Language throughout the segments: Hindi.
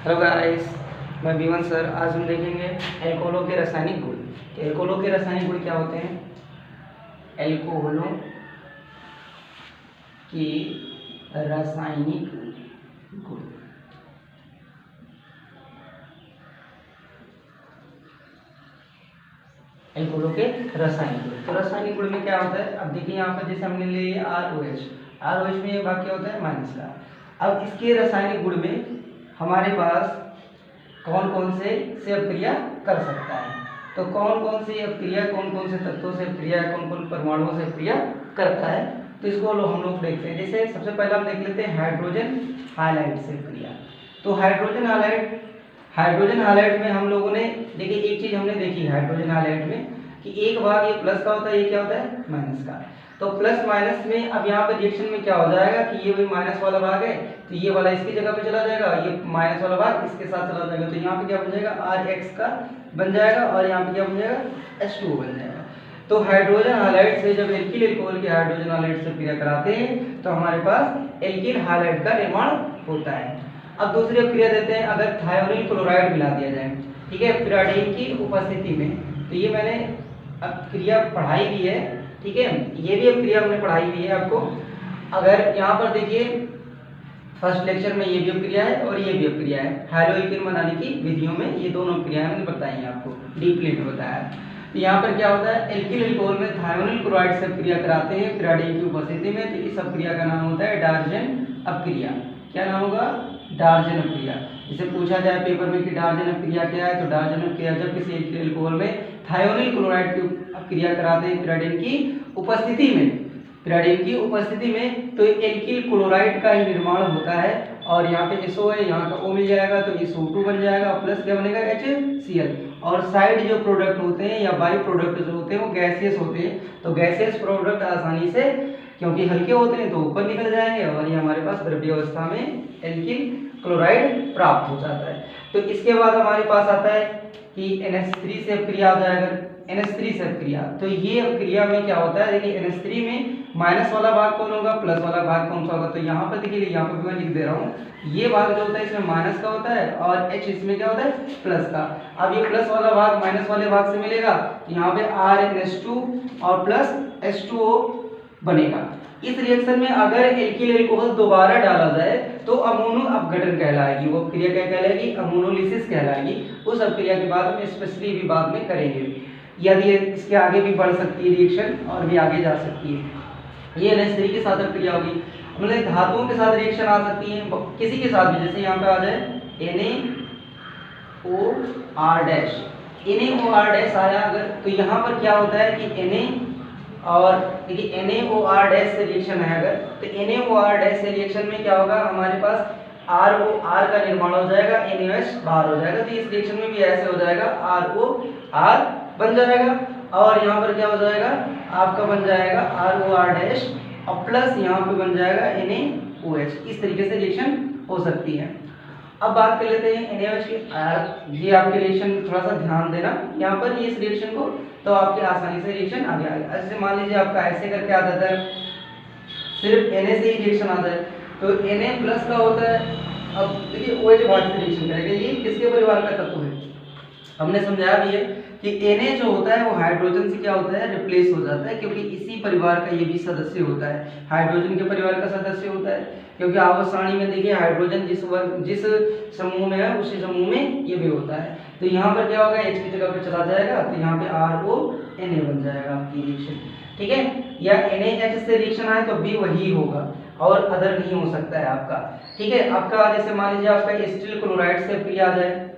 हेलो गाइस, मैं बीवन सर। आज हम देखेंगे एल्कोहलों के रासायनिक गुण। एल्कोहलों के रासायनिक गुण क्या होते हैं? एल्कोहलों के रासायनिक गुण। एल्कोहलों के रासायनिक गुण। तो रासायनिक गुण में क्या होता है? अब देखिए यहाँ पर जैसे हमने ले लिया ROH में ये भाग क्या होता है? माइनस का। अब इसके रासायनिक गुण में हमारे पास कौन कौन से अपक्रिया कर सकता है? तो कौन कौन सी अपक्रिया, कौन कौन से तत्वों से अपक्रिया, कौन कौन परमाणुओं से अपक्रिया करता है, तो इसको हम लोग देखते हैं। जैसे सबसे पहले हम देख लेते हैं हाइड्रोजन हाइलाइट से अपक्रिया। तो हाइड्रोजन हाइलाइट में हम लोगों ने देखिए एक चीज हमने देखी हाइड्रोजन हाइलाइट में कि एक भाग ये प्लस का होता है, ये क्या होता है? माइनस का। तो प्लस माइनस में अब यहाँ पर रिएक्शन में क्या हो जाएगा कि ये भी माइनस वाला भाग है, तो ये वाला इसकी जगह पे चला जाएगा, ये माइनस वाला भाग इसके साथ चला जाएगा। तो यहाँ पे क्या बन जाएगा? RX का बन जाएगा और यहाँ पे क्या बन जाएगा? H2O बन जाएगा। तो हाइड्रोजन हाइलाइट से जब एल्किल एल्कोहल के हाइड्रोजन हाइलाइट से क्रिया कराते हैं तो हमारे पास एल्किल हाइलाइट का निर्माण होता है। अब दूसरी अपक्रिया देते हैं, अगर थायोनिल क्लोराइड मिला दिया जाए, ठीक है, पिराडीन की उपस्थिति में, तो ये मैंने अपक्रिया पढ़ाई भी है, ठीक है, ये भी अपक्रिया हमने पढ़ाई हुई है आपको। अगर यहाँ पर देखिए फर्स्ट लेक्चर में ये भी अपक्रिया है और ये भी अपक्रिया है, हाइड्रोएल्किन बनाने की विधियों में ये दोनों अपक्रियाएं हमने बताई हैं आपको, डीपली में बताया। तो यहाँ पर क्या होता है? एल्किल एल्कोहल में थायोनिल क्लोराइड से अपक्रिया कराते हैं पिराडीन की उपस्थिति में, तो इस अपक्रिया का नाम होता है डार्जन अपक्रिया। क्या नाम होगा? डार्जन अपक्रिया। इसे पूछा जाए पेपर में कि डार्जन अपक्रिया क्या है, तो डार्जन अपक्रिया जब किसी एल्किल एल्कोहल में थायोनिल क्लोराइड की अपक्रिया कराते हैं पिराडीन की उपस्थिति में, तो एल्किल क्लोराइड का ही निर्माण होता है। और यहाँ पे SO है, यहाँ का O मिल जाएगा तो SO2 बन जाएगा, प्लस क्या बनेगा? HCl। और साइड जो प्रोडक्ट होते हैं या बाई प्रोडक्ट जो होते हैं वो गैसियस होते हैं, तो गैसियस प्रोडक्ट आसानी से क्योंकि हल्के होते हैं तो ऊपर निकल जाएंगे और ये हमारे पास द्रव्य अवस्था में एल्किल क्लोराइड प्राप्त हो जाता है। तो इसके बाद हमारे पास आता है कि NH3 से अपक्रिया आ जाएगा। NH3 से अपक्रिया, तो ये अपक्रिया में क्या होता है? देखिए NH3 में माइनस वाला भाग कौन होगा, प्लस वाला भाग कौन सा होगा? तो यहाँ पर देखिए, यहाँ पर भी मैं लिख दे रहा हूँ, ये भाग जो होता है इसमें माइनस का होता है और H इसमें क्या होता है? प्लस का। अब ये प्लस वाला भाग माइनस वाले भाग से मिलेगा, तो यहाँ पे RNH2 और प्लस H2O बनेगा। इस रिएक्शन में अगर एल्किल एल्कोहल दोबारा डाला जाए तो अमोनो अपघटन कहलाएगी, वो क्रिया क्या कहलाएगी? अमोनोलिसिस कहलाएगी। उस अपक्रिया के बाद हम स्पेशली भी बाद में करेंगे, यदि इसके आगे भी बढ़ सकती है रिएक्शन और भी आगे जा सकती है। ये NH3 के साथ अपक्रिया होगी। मतलब धातुओं के साथ रिएक्शन आ सकती है, किसी के साथ भी, जैसे यहाँ पे आ जाए NaOR' आया अगर, तो यहाँ पर क्या होता है कि Na और देखिए NaOR' से रिएक्शन है अगर, तो NaOR' से रिएक्शन में क्या होगा? हमारे पास ROR का निर्माण हो जाएगा, NaOH बाहर हो जाएगा। तो इस रिएक्शन में भी ऐसे हो जाएगा, ROR बन जाएगा और यहाँ पर क्या हो जाएगा? आपका बन जाएगा ROR' और प्लस यहाँ पे बन जाएगा NaOH। इस तरीके से रिएक्शन हो सकती है। अब बात कर लेते हैं NaOH की। ये आपके रिएक्शन थोड़ा सा ध्यान देना यहाँ पर, इस रिएक्शन को, तो आपके आसानी से रिएक्शन आगे आएगा। ऐसे मान लीजिए आपका ऐसे करके आ जाता है, सिर्फ Na से ही रिएक्शन आता है, तो Na प्लस का होता है। अब देखिए OH भाग से रिएक्शन करेगा, ये किसके परिवार का तत्व है? हमने समझाया भी है कि Na जो होता है वो हाइड्रोजन से क्या होता है? रिप्लेस हो जाता है, क्योंकि इसी परिवार का ये भी सदस्य होता है, हाइड्रोजन के परिवार का सदस्य होता है। क्योंकि आवर्त सारणी में देखिए हाइड्रोजन जिस समूह में है उसी समूह में ये भी होता है। तो यहाँ पर क्या होगा? H की जगह पे चला जाएगा, तो यहाँ पे RONA बन जाएगा आपकी रिएक्शन, ठीक है। या NaH से रिएक्शन आए तो भी वही होगा और अदर नहीं हो सकता है आपका, ठीक है। आपका जैसे मान लीजिए आपका एसिटिल क्लोराइड से अपक्रिया आ जाए,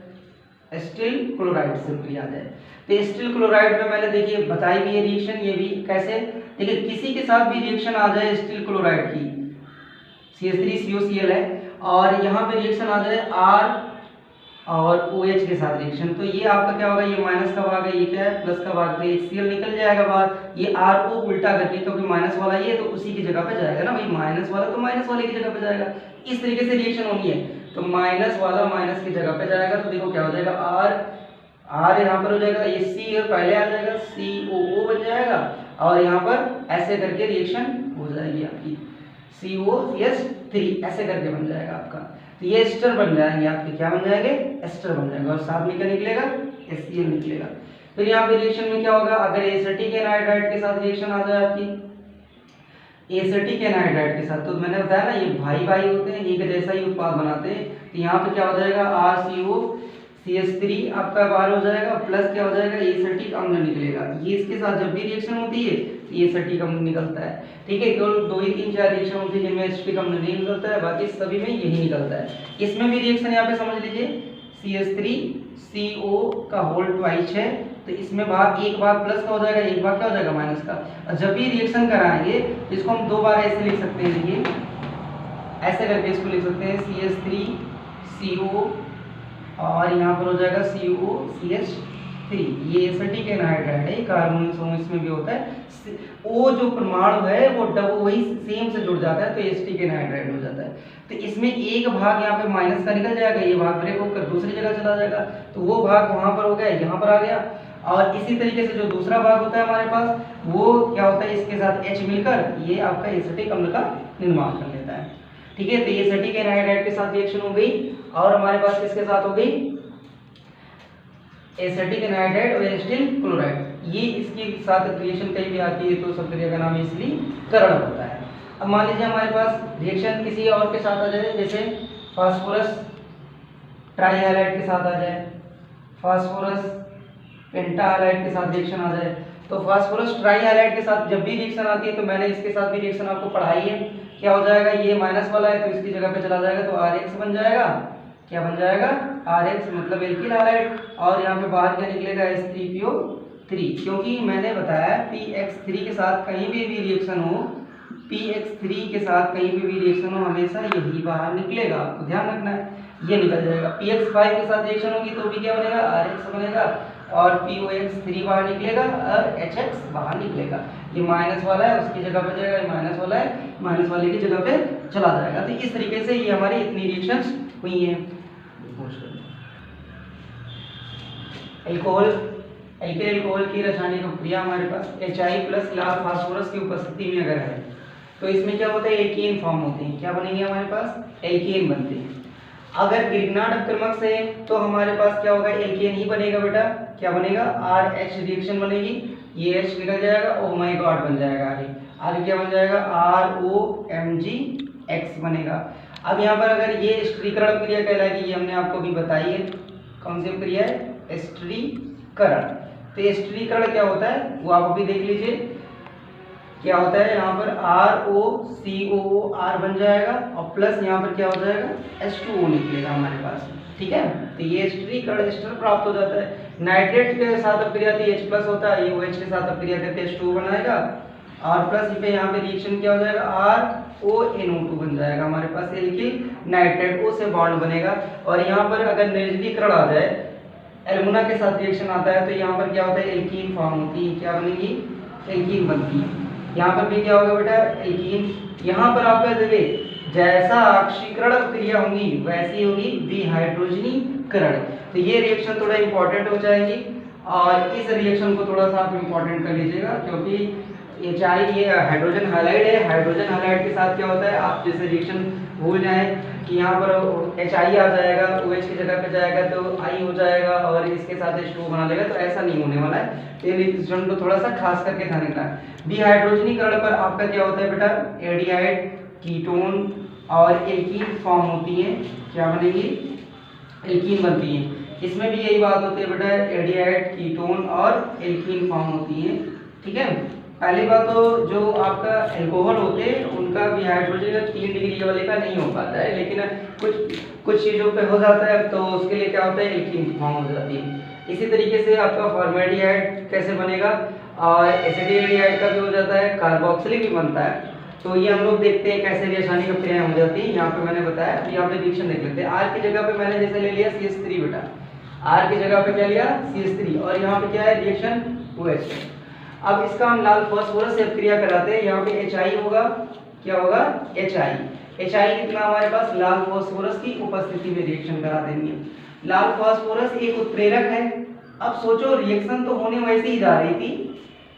एसिटिल क्लोराइड से अपक्रिया आ जाए, तो एसिटिल क्लोराइड में मैंने देखिए बताई भी है रिएक्शन, ये भी कैसे, देखिए किसी के साथ भी रिएक्शन आ जाए एसिटिल क्लोराइड की, CH3COCl है, और यहाँ पे रिएक्शन आ जाए R और OH के साथ रिएक्शन, तो ये आपका क्या होगा? ये माइनस का भाग है, ये क्या है? प्लस का भाग, तो HCl निकल जाएगा बाहर, ये RO उल्टा करके, क्योंकि माइनस वाला ये तो उसी की जगह पे जाएगा ना भाई, माइनस वाला तो माइनस वाले की जगह पे जाएगा। इस तरीके से रिएक्शन होनी है, तो माइनस वाला माइनस की जगह पे जाएगा, तो देखो क्या हो जाएगा? R यहाँ पर हो जाएगा, ये C पहले आ जाएगा, COO बन जाएगा, और यहाँ पर ऐसे करके रिएक्शन हो जाएगी आपकी, COCH3 ऐसे करके बन जाएगा आपका। तो ये एस्टर बन जाएंगे आपके, क्या बन जाएंगे, एस्टर बन जाएंगे। और साथ में क्या निकलेगा, HCl निकलेगा। फिर यहाँ पे रिएक्शन में क्या होगा, अगर एसिटिक एनहाइड्राइड के साथ रिएक्शन आ जाए आपकी, एसिटिक एनहाइड्राइड के साथ, तो मैंने बताया ना ये भाई भाई होते हैं, एक जैसा ही उत्पाद बनाते हैं। तो यहाँ पे क्या हो जाएगा, RCOCH3 आपका बाहर हो जाएगा, प्लस क्या हो जाएगा, एसिटिक अम्ल निकलेगा। ये इसके साथ जब भी रिएक्शन होती है तो ये एसिटिक अम्ल निकलता है। ठीक है, केवल 2 ही 3 4 रिएक्शन होती है जिनमें एसिटिक अम्ल नहीं निकलता है, बाकी सभी में यही निकलता है। इसमें भी रिएक्शन यहाँ पे समझ लीजिए, CH3CO का होल ट्वाइस है, तो इसमें भाग एक भाग प्लस का हो जाएगा, एक भाग क्या हो जाएगा, माइनस का। और जब भी रिएक्शन कराएंगे तो इसको हम 2 बार ऐसे लिख सकते हैं, देखिए ऐसे करके इसको लिख सकते हैं, CH3CO और यहाँ पर हो जाएगा COCH3। ये एसिटिक एनहाइड्राइड है, कार्बन समूह इसमें भी होता है। O जो परमाणु है वो डबल वही सेम से जुड़ जाता है तो एसिटिक एनहाइड्राइड हो जाता है। तो इसमें एक भाग यहाँ पे माइनस का निकल जाएगा, ये भाग ब्रेक होकर दूसरी जगह चला जाएगा, तो वो भाग वहां पर हो गया, यहाँ पर आ गया। और इसी तरीके से जो दूसरा भाग होता है हमारे पास, वो क्या होता है, इसके साथ H मिलकर ये आपका एसिटिक अम्ल का निर्माण कर लेता है। ठीक है, तो ये एसिटिक एनहाइड्राइड के साथ रिएक्शन हो गई। और हमारे पास किसके साथ हो गई, एसिटिक एनहाइड्राइड और एसिटिल क्लोराइड। ये इसके साथ रिएक्शन कहीं भी आती है तो सब क्रिया का नाम इसलिए करण होता है। अब मान लीजिए हमारे पास रिएक्शन किसी और के साथ आ जाए, जैसे फास्फोरस ट्राईहैलाइड के साथ आ जाए, फास्फोरस पेंटाहैलाइड के साथ रिएक्शन आ जाए। तो फास्फोरस ट्राईहैलाइड के साथ जब भी रिएक्शन आती है, तो मैंने इसके साथ भी रिएक्शन आपको पढ़ाई है, क्या हो जाएगा, ये माइनस वाला है तो इसकी जगह पे चला जाएगा, तो RH बन जाएगा, क्या बन जाएगा, RH मतलब एल्किल हैलाइड। और यहाँ पे बाहर क्या निकलेगा, H3PO3, क्योंकि मैंने बताया PX3 के साथ कहीं भी रिएक्शन हो, PX3 के साथ कहीं भी रिएक्शन हो, हमेशा यही बाहर निकलेगा, आपको ध्यान रखना है, ये निकल जाएगा। PX5 के साथ रिएक्शन होगी तो भी क्या बनेगा, RH बनेगा, और POX3 बाहर निकलेगा और HX बाहर निकलेगा। ये माइनस वाला है उसकी जगह पे जाएगा, ये माइनस वाला है माइनस वाले की जगह पे चला जाएगा। तो इस तरीके से ये हमारी इतनी रिएक्शंस हुई हैं। अल्कोहल, एल्किल अल्कोहल की रासायनिक क्रिया हमारे पास HI प्लस लाल फास्फोरस की उपस्थिति में अगर है तो इसमें क्या होता है, एल्कीन फॉर्म होते हैं। क्या बनेंगे हमारे पास, एल्कीन बनते हैं। अगर ग्रिग्नार्ड अपक्रमक से तो हमारे पास क्या होगा, एल्केन ही बनेगा बेटा, क्या बनेगा, RH रिएक्शन बनेगी, ये H निकल जाएगा, ओ माय गॉड बन जाएगा, आगे क्या बन जाएगा, ROMgX बनेगा। अब यहाँ पर अगर ये स्त्रीकरण क्रिया कहलाएगी, ये हमने आपको भी बताई है, कौन सी क्रिया है, स्त्रीकरण। तो स्त्रीकरण क्या होता है वो आप अभी देख लीजिए, क्या होता है, यहाँ पर ROCOOR बन जाएगा और प्लस यहाँ पर क्या हो जाएगा, H2O निकलेगा हमारे पास। ठीक है, तो ये स्त्रीकरण एस्टर प्राप्त हो जाता है। नाइट्रेट के साथ अपक्रिया थी H प्लस होता है, ये OH के साथ अपक्रिया करके H2O बनाएगा और प्लस पे यहाँ पे रिएक्शन क्या हो जाएगा, RONO2 बन जाएगा हमारे पास, एल्किल नाइट्रेट O से बॉन्ड बनेगा। और यहाँ पर अगर निर्जलीकरण आ जाए, एल्युमिना के साथ रिएक्शन आता है तो यहाँ पर क्या होता है, एल्कीन फॉर्म होती है, क्या बनेगी, एल्कीन बनती है। यहाँ पर भी क्या होगा बेटा, एल्कीन। यहाँ पर आपका देखिए जैसा ऑक्सीकरण क्रिया होगी वैसी होगी डिहाइड्रोजनीकरण। तो ये रिएक्शन थोड़ा इंपॉर्टेंट हो जाएगी और इस रिएक्शन को थोड़ा सा आप इंपॉर्टेंट कर लीजिएगा, क्योंकि HI ये हाइड्रोजन हाइलाइड है, हाइड्रोजन हाइलाइड के साथ क्या होता है, आप जैसे रिएक्शन भूल जाएं कि यहाँ पर HI आ जाएगा, OH की जगह पे जाएगा तो I हो जाएगा और इसके साथ H2O बना लेगा, तो ऐसा नहीं होने वाला है। तो ये रिएक्शन को थोड़ा सा खास करके ध्यान रखना है। डिहाइड्रोजनीकरण पर आपका क्या होता है बेटा, एल्डिहाइड कीटोन और एल्कीन फॉर्म होती है, क्या बनेगी, एल्कीन बनती है। इसमें भी यही बात होती है बेटा, एल्डिहाइड कीटोन और एल्कीन फॉर्म होती है। ठीक है, पहली बात तो जो आपका एल्कोहल होते हैं उनका भी हाइड्रोजन 3 डिग्री वाले का नहीं हो पाता है, लेकिन कुछ चीज़ों पे हो जाता है तो उसके लिए क्या होता है, एल्कीन फॉर्म हो जाती है। इसी तरीके से आपका फॉर्मेल्डिहाइड कैसे बनेगा और एसिडिहाइड का भी हो जाता है, कार्बोक्सिलिक भी बनता है। तो ये हम लोग देखते हैं कैसे रासायनिक क्रियाएं हो जाती है। यहाँ पे मैंने बताया, यहाँ पे रिएक्शन देख लेते हैं। R की जगह पे मैंने जैसे ले लिया CH3 बेटा, R की जगह पे क्या लिया, CH3, और यहाँ पे क्या है रिएक्शन OH। अब इसका हम लाल फास्फोरस से क्रिया कराते हैं, यहाँ पे HI होगा, क्या होगा, HI कितना हमारे पास, लाल फास्फोरस की उपस्थिति में रिएक्शन करा देंगे। लाल फास्फोरस एक उत्प्रेरक है। अब सोचो रिएक्शन तो होने वैसे ही जा रही थी,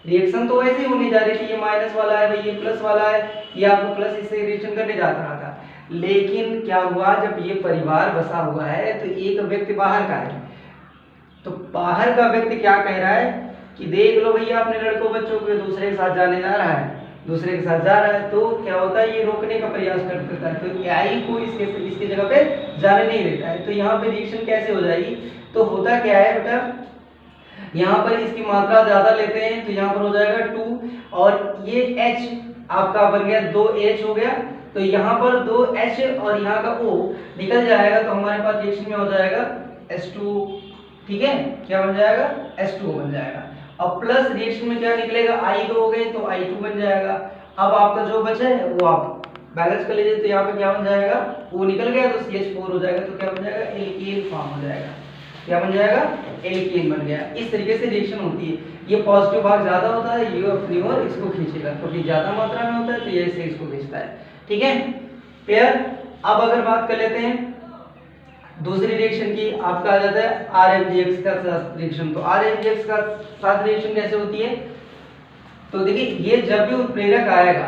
रिएक्शन तो वैसे ही होने जा रही थी, ये माइनस वाला है भाई, ये प्लस वाला है, ये आपको प्लस इससे रिएक्शन करने जा रहा था। लेकिन क्या हुआ, जब ये परिवार बसा हुआ है तो एक व्यक्ति बाहर का है, तो बाहर का व्यक्ति क्या कह रहा है कि देख लो भैया अपने लड़कों बच्चों को दूसरे के साथ जाने जा रहा है, दूसरे के साथ जा रहा है, तो क्या होता है ये रोकने का प्रयास कर देता है, तो आई को इसके जगह पे जाने नहीं देता है। तो यहाँ पे रिएक्शन कैसे हो जाएगी, तो होता क्या है बेटा, यहाँ पर इसकी मात्रा ज्यादा लेते हैं तो यहाँ पर हो जाएगा 2 और ये H आपका बन गया 2H हो गया, तो यहाँ पर 2H और यहाँ का O निकल जाएगा, तो हमारे पास रिएक्शन में हो जाएगा H2, ठीक है, क्या बन जाएगा H2 बन जाएगा। अब प्लस रिएक्शन में क्या निकलेगा, I दो हो गए तो I2 बन जाएगा। अब आपका जो बचा है वो आप बैलेंस कर लीजिए, तो यहाँ पे क्या बन जाएगा, O निकल गया तो CH4 हो जाएगा, तो क्या बन जाएगा एल्केन फॉर्म हो जाएगा, क्या बन जाएगा एल्केन बन गया। इस तरीके से रिएक्शन होती है। ये पॉजिटिव भाग ज्यादा होता है, ये अपनी ओर इसको खींचेगा, क्योंकि ज्यादा मात्रा में होता है तो ये ऐसे इसको खींचता है, ठीक है क्लियर। अब अगर बात कर लेते हैं दूसरी रिएक्शन की, आपका आ जाता है RMGX का साथ रिएक्शन। तो RMGX का साथ रिएक्शन कैसे होती है, तो देखिए ये जब भी उत्प्रेरक आएगा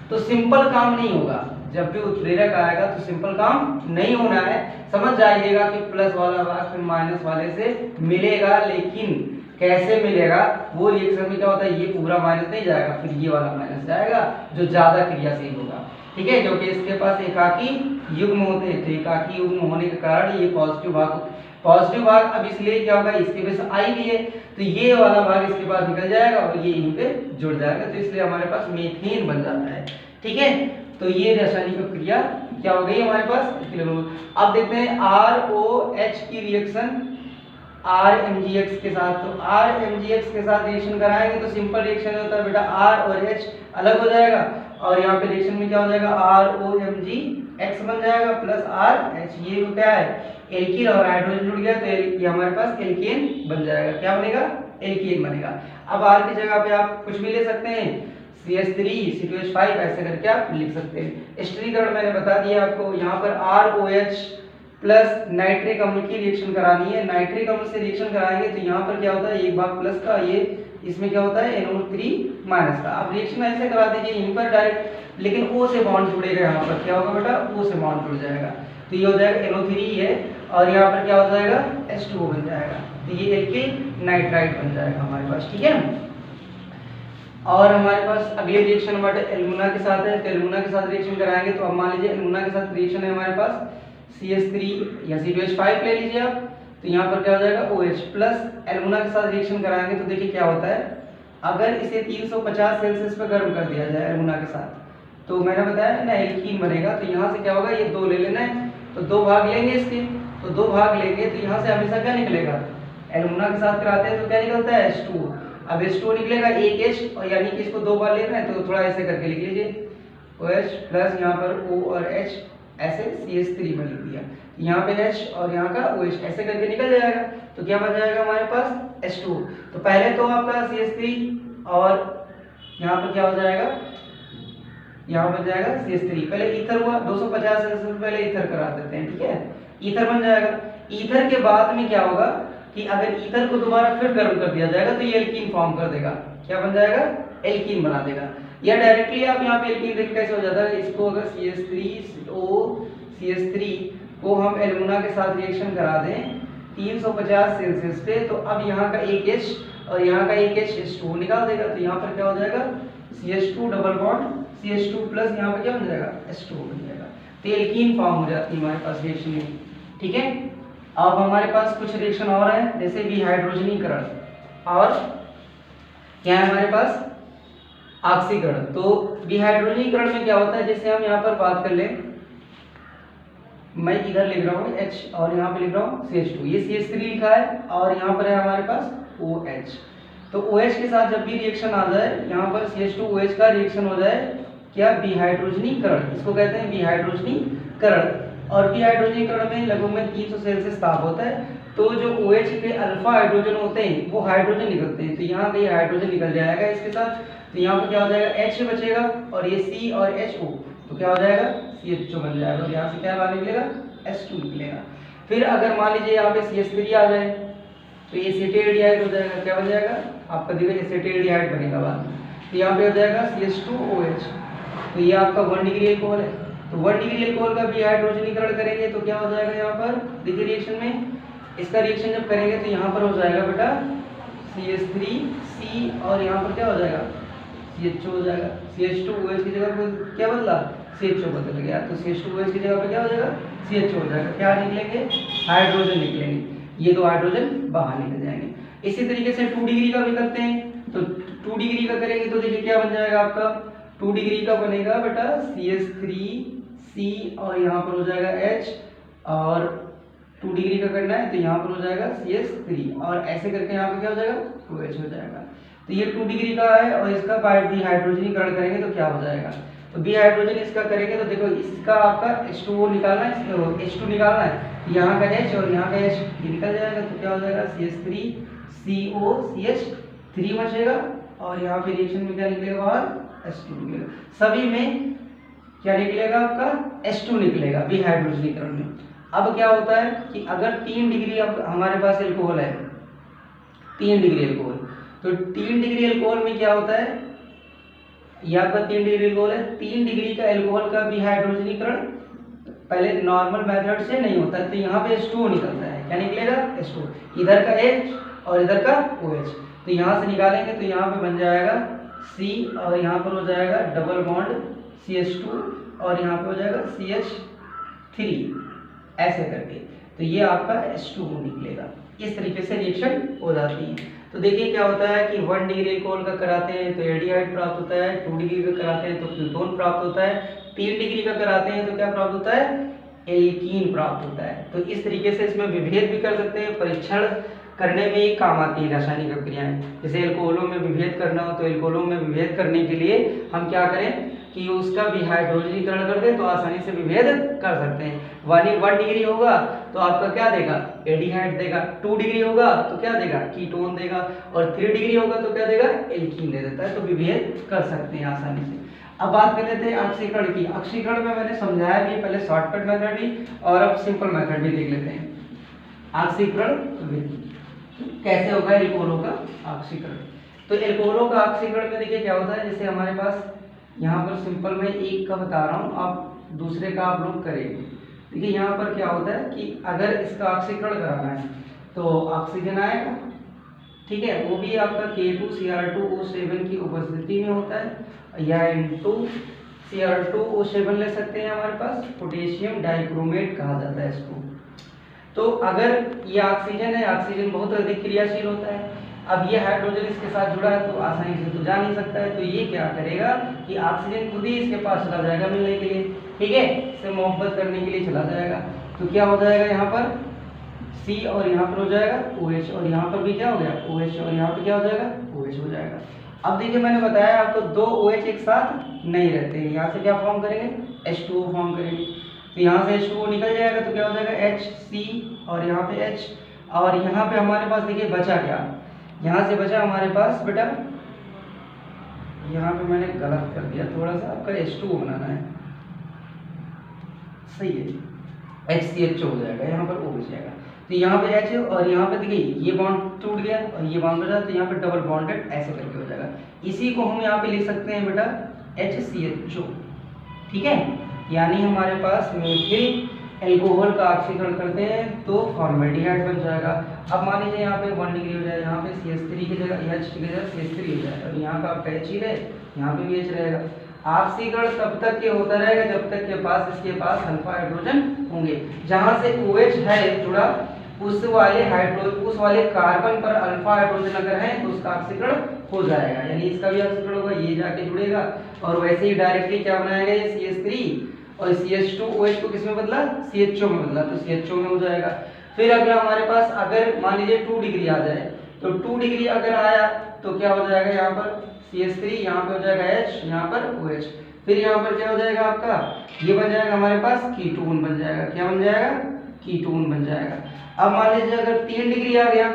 तो सिंपल काम नहीं होगा, जब भी उत्प्रेरक आएगा तो सिंपल काम नहीं होना है, समझ जाइएगा कि प्लस वाला भाग फिर माइनस वाले से मिलेगा, लेकिन कैसे मिलेगा, वो रिएक्शन में क्या होता है, ये पूरा माइनस नहीं जाएगा, फिर ये वाला माइनस जाएगा जो ज्यादा क्रियाशील होगा, ठीक है, क्योंकि इसके पास एकाकी युग्म होते हैं, तो एकाकी युग्म होने के कारण ये पॉजिटिव भाग अब इसलिए क्या होगा, इसके वजह से आई भी है तो ये वाला भाग इसके पास निकल जाएगा और ये यहीं पे जुड़ जाएगा, तो इसलिए हमारे पास मीथेन बन जाता है, ठीक है। तो ये रासायनिक क्रिया क्या हो गई हमारे पास। अब देखते हैं ROH की रिएक्शन RMGX के साथ। तो RMGX के साथ रिएक्शन कराएंगे तो सिंपल रिएक्शन होता है बेटा, R और H अलग हो जाएगा और यहाँ पे रिएक्शन में क्या हो जाएगा, ROMGX बन जाएगा प्लस RH, ये क्या है एल्कीन और हाइड्रोजन जुड़ गया तो ये हमारे पास एल्केन बन जाएगा, क्या बनेगा एल्केन बनेगा। अब R की जगह पे आप कुछ भी ले सकते हैं, CH3 C2H5 ऐसे करके आप लिख सकते हैं। स्टिरीकरण मैंने बता दिया आपको, यहाँ पर ROH प्लस नाइट्रिक अम्ल की रिएक्शन करानी है, नाइट्रिक अम्ल से रिएक्शन कराएंगे तो यहाँ पर क्या होता है, एक भाग प्लस का, ये इसमें क्या होता है NO3 माइनस का। अब रिएक्शन ऐसे करा दीजिए यहीं पर डायरेक्ट, लेकिन O से बॉन्ड जुड़ेगा, यहाँ पर क्या होगा बेटा O से बॉन्ड जुड़ जाएगा, तो ये हो जाएगा NO3 है और यहाँ पर क्या हो जाएगा H2O बन जाएगा, तो ये एल्किल नाइट्राइट बन जाएगा हमारे पास, ठीक है। और हमारे पास अगली रिएक्शन हमारे एल्युमिना के साथ है, तो एल्युमिना के साथ रिएक्शन कराएंगे तो अब मान लीजिए एल्युमिना के साथ रिएक्शन है हमारे पास CH3 या C2H5 ले लीजिए आप, तो यहाँ पर क्या हो जाएगा OH प्लस एल्युमिना के साथ रिएक्शन कराएंगे तो देखिए क्या होता है, अगर इसे 350 सेल्सियस पर गर्म कर दिया जाए एल्युमिना के साथ, तो मैंने बताया ना एल्कीन बनेगा, तो यहाँ से क्या होगा, ये 2 ले लेना है, तो 2 भाग लेंगे इसके, तो 2 भाग लेंगे तो यहाँ से हमेशा क्या निकलेगा, एल्युमिना के साथ कराते हैं तो क्या निकलता है H2, अब H2 निकलेगा एक H और यानी कि इसको 2 बार लेना है तो थोड़ा ऐसे करके लिख लीजिए OH प्लस यहाँ पर O और H ऐसे CH3 में लिख दिया, यहाँ पे H और यहाँ का OH ऐसे करके निकल जाएगा, तो क्या बन जाएगा हमारे पास H2। तो पहले तो आपका CH3 और यहाँ पर क्या हो जाएगा, यहाँ बन जाएगा CH3, पहले ईथर हुआ 250 सेल्सियस पहले ईथर करा देते हैं, ठीक है, ईथर बन जाएगा। ईथर के बाद में क्या होगा कि अगर ईथर को दोबारा फिर गर्म कर दिया जाएगा तो ये एल्कीन फॉर्म कर देगा, क्या बन जाएगा एल्कीन बना देगा, या डायरेक्टली आप यहाँ पे एल्कीन देखिए कैसे हो जाता है, इसको अगर CH3 को हम एल्युमिना के साथ रिएक्शन करा दें 350 सेल्सियस पे, तो अब यहाँ का एक H और यहाँ का एक H2 निकाल देगा, तो यहाँ पर क्या हो जाएगा CH2 double bond CH2 plus यहाँ पे क्या बन जाएगा H2 बन जाएगा, तो एल्कीन फॉर्म हो जाती है हमारे पास रिएक्शन में, ठीक है। अब हमारे पास कुछ रिएक्शन और है, जैसे विहाइड्रोजनीकरण और क्या है हमारे पास ऑक्सीकरण। तो विहाइड्रोजनीकरण में क्या होता है, जैसे हम यहाँ पर बात कर लें, मैं इधर लिख रहा हूँ H और यहाँ पे लिख रहा हूँ CH2, ये CH3 लिखा है और यहाँ पर है हमारे पास OH, तो OH के साथ जब भी रिएक्शन आ जाए, यहाँ पर CH2OH का रिएक्शन हो जाए क्या विहाइड्रोजनीकरण, इसको कहते हैं विहाइड्रोजनीकरण। और विहाइड्रोजनीकरण में लगभग में 300 सेल्सियस ताप होता है, तो जो OH के अल्फा हाइड्रोजन होते हैं वो हाइड्रोजन निकलते हैं, तो यहाँ पे हाइड्रोजन निकल जाएगा इसके साथ, तो यहाँ पर क्या हो जाएगा H बचेगा और ये C और HO, तो क्या हो जाएगा CH2 बन जाएगा और यहाँ से क्या बाहर निकलेगा H2 निकलेगा। फिर अगर मान लीजिए यहाँ पे CH3 आ जाए तो ये एसिटेट हो जाएगा, क्या बन जाएगा आपका देखो एसिटिल्डिहाइड बनेगा बाद में। तो यहाँ पे हो जाएगा CH2OH। तो ये आपका 1 डिग्री एल्कोहल है। तो 1 डिग्री एल्कोहल का भी हाइड्रोजनीकरण करेंगे तो क्या हो जाएगा यहाँ पर, देखिए रिएक्शन में इसका रिएक्शन जब करेंगे तो यहाँ पर हो जाएगा बेटा CH3C और यहाँ पर क्या हो जाएगा CHO हो जाएगा। CH2OH की जगह पर क्या बदला, CHO बदल गया। तो CH2OH की जगह पर क्या हो जाएगा CHO हो जाएगा। क्या निकलेंगे, हाइड्रोजन निकलेंगे। ये दो हाइड्रोजन बाहर निकल जाएंगे। इसी तरीके से 2 डिग्री का भी करते हैं। तो 2 डिग्री का करेंगे तो देखिए क्या बन जाएगा आपका, 2 डिग्री का बनेगा बेटा CH3C और यहाँ पर हो जाएगा H, और 2 डिग्री का करना है तो यहाँ पर हो जाएगा CH3 और ऐसे करके यहाँ पर क्या हो जाएगा OH हो जाएगा। तो ये 2 डिग्री का है और इसका भी हाइड्रोजनीकरण करेंगे तो क्या हो जाएगा, तो बी हाइड्रोजन इसका करेंगे तो देखो इसका आपका H2O निकालना है, H2 निकालना है, यहाँ का H और यहाँ का H ये निकल जाएगा। तो क्या हो जाएगा CH3CO CH3 बचेगा और यहाँ पे रिएक्शन में क्या निकलेगा बाहर H2 निकलेगा। सभी में क्या निकलेगा आपका H2 निकलेगा बी हाइड्रोजनीकरण में। अब क्या होता है कि अगर 3 डिग्री अब हमारे पास एल्कोहल है, 3 डिग्री एल्कोहल, तो 3 डिग्री एल्कोहल में क्या होता है, यह आपका 3 डिग्री एल्कोहल है। 3 डिग्री का एल्कोहल का भी हाइड्रोजनीकरण पहले नॉर्मल मेथड से नहीं होता है, तो यहाँ पे H2O निकलता है। क्या निकलेगा H2, इधर का H और इधर का OH। तो यहाँ से निकालेंगे तो यहाँ पे बन जाएगा C और यहाँ पर हो जाएगा डबल बॉन्ड CH2 और यहाँ पे हो जाएगा CH3 ऐसे करके। तो ये आपका H2O निकलेगा। इस तरीके से रिएक्शन हो जाती है। तो देखिए क्या होता है कि 1 डिग्री एल्कोहल का कराते हैं तो एल्डिहाइड प्राप्त होता है, 2 डिग्री का कराते हैं तो कीटोन प्राप्त होता है, 3 डिग्री का कराते हैं तो क्या प्राप्त होता है, एल्कीन प्राप्त होता है। तो इस तरीके से इसमें विभेद भी कर सकते हैं, परीक्षण करने में ही काम आती है रासायनिक प्रक्रियाएं। जैसे एल्कोहलों में विभेद करना हो तो एल्कोहलों में विभेद करने के लिए हम क्या करें कि उसका भी हाइड्रोजनीकरण कर दें तो आसानी से विभेद कर सकते हैं। 1 डिग्री होगा तो आपका क्या देगा, एल्डिहाइड देगा, 2 डिग्री होगा तो क्या देगा, कीटोन देगा, और 3 डिग्री होगा तो क्या देगा, एल्कीन दे देता है। तो विभेद कर सकते हैं आसानी से। अब बात कर लेते हैं ऑक्सीकरण की। ऑक्सीकरण में मैंने समझाया भी, पहले शॉर्टकट मेथड भी और अब सिंपल मेथड भी देख लेते हैं। ऑक्सीकरण कैसे होगा एल्कोहलों का ऑक्सीकरण। तो एल्कोहलों का ऑक्सीकरण में देखिए क्या होता है, जैसे हमारे पास यहाँ पर सिंपल में एक का बता रहा हूँ, आप दूसरे का आप लोग करेंगे। देखिए यहाँ पर क्या होता है कि अगर इसका ऑक्सीकरण कराना है तो ऑक्सीजन आएगा, ठीक है, वो भी आपका K2Cr2O7 की उपस्थिति में होता है, या Cr2O7 ले सकते हैं हमारे पास, पोटेशियम डाइक्रोमेट कहा जाता है इसको। तो अगर ये ऑक्सीजन है, ऑक्सीजन बहुत अधिक क्रियाशील होता है, अब ये हाइड्रोजन इसके साथ जुड़ा है तो आसानी से तो जा नहीं सकता है, तो ये क्या करेगा कि ऑक्सीजन खुद ही इसके पास चला जाएगा मिलने के लिए, ठीक है, इससे मोहब्बत करने के लिए चला जाएगा। तो क्या हो जाएगा यहाँ पर C और यहाँ पर हो जाएगा OH और यहाँ पर भी क्या हो गया OH और यहाँ पर क्या हो जाएगा OH हो जाएगा। अब देखिए मैंने बताया आपको 2 OH एक साथ नहीं रहते हैं, यहाँ से क्या फॉर्म करेंगे H2O फॉर्म करेंगे। तो यहाँ से H2O निकल जाएगा तो क्या हो जाएगा HC और यहाँ पे H, और यहाँ पे हमारे पास देखिए बचा क्या, यहाँ से बचा हमारे पास बेटा, यहाँ पे मैंने गलत कर दिया थोड़ा सा, आपका H2O बनाना है, सही है, HCHO हो जाएगा, यहाँ पर O बच जाएगा। तो यहाँ पे H और यहाँ पे देखिए ये बॉन्ड टूट गया और ये बॉन्ड बचा, तो यहाँ पे डबल बॉन्डेड ऐसे करके हो जाएगा। इसी को हम यहाँ पे लिख सकते हैं बेटा HCHO, ठीक है, यानी हमारे पास मिथिल एल्कोहल का ऑक्सीकरण करते हैं तो फॉर्मेल्डिहाइड बन जाएगा। अब मान लीजिए यहाँ पे 1 डिग्री हो जाए, यहाँ पे CH3 की जगह H की जगह CH3 हो जाए, और यहाँ का आपका H ही रहे, यहाँ पे भी H रहेगा। ऑक्सीकरण तब तक ये होता रहेगा जब तक के पास इसके पास अल्फा हाइड्रोजन होंगे। जहाँ से OH है जुड़ा उस वाले कार्बन पर अल्फा हाइड्रोजन अगर है तो उसका ऑक्सीकरण हो जाएगा, यानी इसका भी ऑक्सीकरण होगा, ये जाके जुड़ेगा और वैसे ही डायरेक्टली क्या बनाएगा ये CH3 और CH2OH को किसमें बदला, CHO में बदला, तो CHO में हो जाएगा। फिर अगला हमारे पास अगर मान लीजिए 2 डिग्री आ जाए, तो 2 डिग्री अगर आया तो क्या हो जाएगा, यहाँ पर CH3, यहाँ पे हो जाएगा H, यहाँ पर OH, फिर यहाँ पर क्या हो जाएगा आपका, ये बन जाएगा हमारे पास कीटोन बन जाएगा। क्या बन जाएगा, कीटोन बन जाएगा। अब मान लीजिए अगर 3 डिग्री आ गया,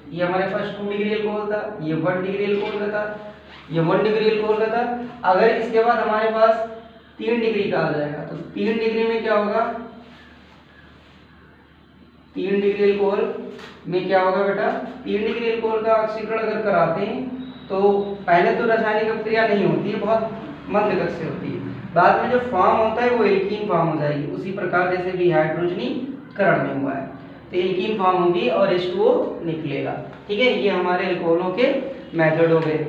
ये हमारे पास 2 डिग्री एल्कोहल था, ये 1 डिग्री एल्कोहल का था, ये 1 डिग्री एल्कोहल का था, अगर इसके बाद हमारे पास 3 डिग्री का आ जाएगा तो 3 डिग्री में क्या होगा, 3 डिग्री अल्कोहल में क्या होगा बेटा, 3 डिग्री अल्कोहल का ऑक्सीकरण अगर कराते हैं तो पहले तो रासायनिक अभिक्रिया नहीं होती है, बहुत मंद गति से होती है, बाद में जो फॉर्म होता है वो एल्कीन फॉर्म हो जाएगी, उसी प्रकार जैसे विहाइड्रोजनीकरण में हुआ है, तो एल्कीन फॉर्म होगी और H2O निकलेगा। ठीक है, ये हमारे अल्कोहलों के मेथड हो गए।